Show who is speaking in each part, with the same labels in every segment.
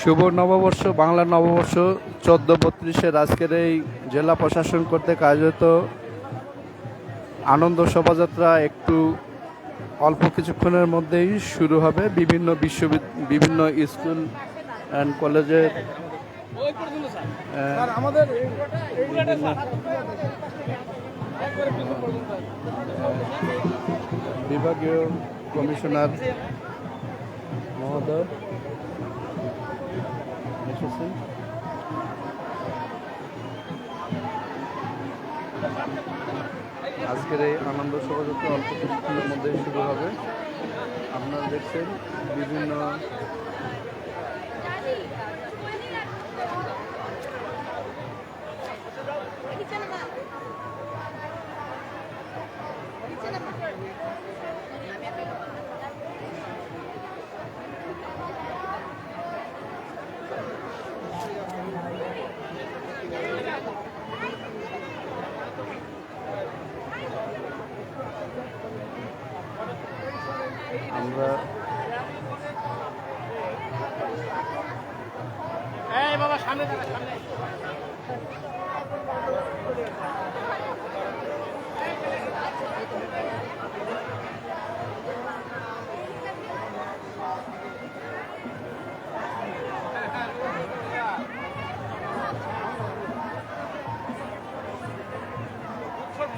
Speaker 1: শুভ নববর্ষ, বাংলা নববর্ষ 1432-এর আজকের এই জেলা প্রশাসন কর্তৃক আয়োজিত আনন্দ শোভাযাত্রা একটু অল্প কিছুক্ষণের মধ্যেই শুরু হবে। বিভিন্ন স্কুল অ্যান্ড কলেজের বিভাগীয় কমিশনার মহোদয় এসেছেন। আজকের এই আনন্দ শোভাযাত্রা অল্প কিছুক্ষণের মধ্যেই শুরু হবে। আপনারা দেখছেন বিভিন্ন আমরা
Speaker 2: বাবা সামনে সামনে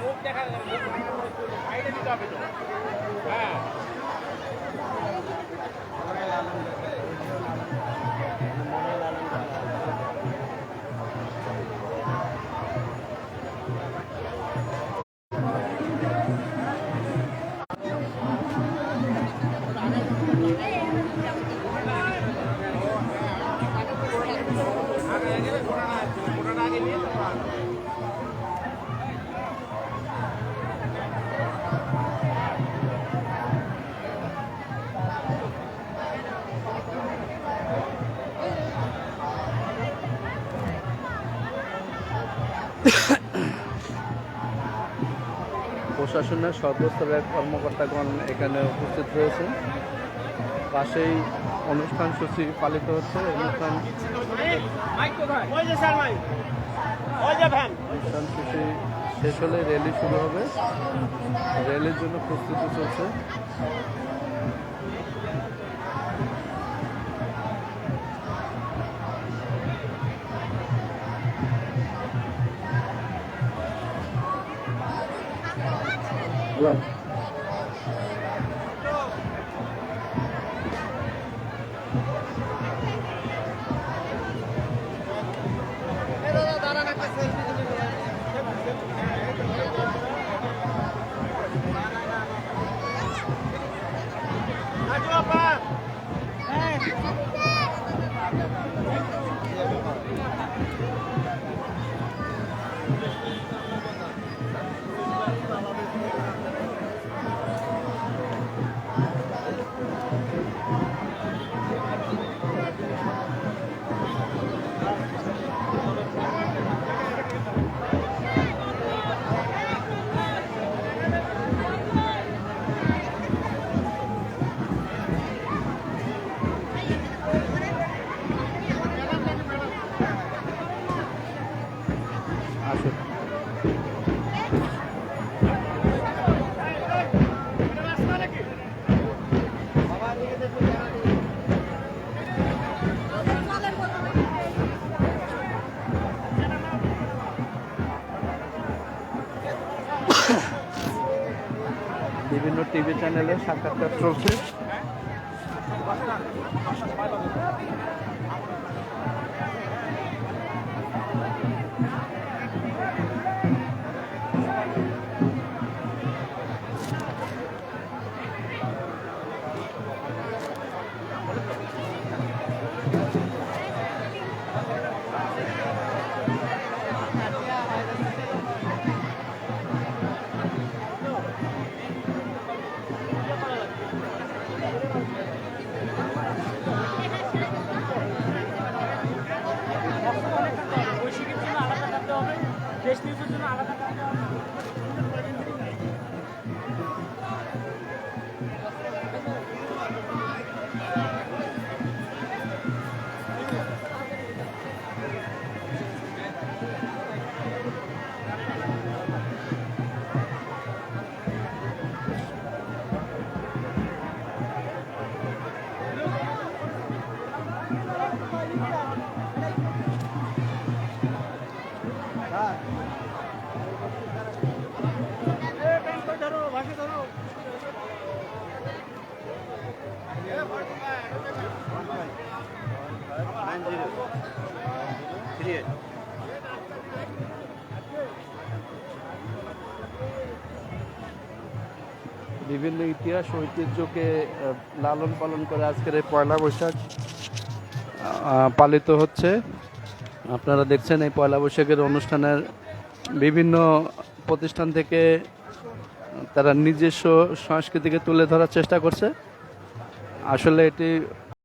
Speaker 2: মুখ দেখা যাবে, সাইডে দিতে হবে তো। হ্যাঁ
Speaker 1: প্রশাসনের সর্বস্তরের কর্মকর্তাগণ এখানে উপস্থিত রয়েছে। পাশেই অনুষ্ঠান সূচি পালিত হচ্ছে। অনুষ্ঠান সূচি শেষ হলে র্যালি শুরু হবে। র্যালির জন্য প্রস্তুতি চলছে। আসুন। বিভিন্ন টিভি চ্যানেলে সাক্ষাৎকার চলছে।
Speaker 2: দেশ নিউজের জন্য আলাদা কাটতে হবে।
Speaker 1: বিভিন্ন ইতিহাস ঐতিহ্যকে লালন পালন করে আজকের এই পয়লা বৈশাখ পালিত হচ্ছে। আপনারা দেখছেন এই পয়লা বৈশাখের অনুষ্ঠানের বিভিন্ন প্রতিষ্ঠান থেকে তারা নিজস্ব সংস্কৃতিকে তুলে ধরার চেষ্টা করছে। আসলে এটি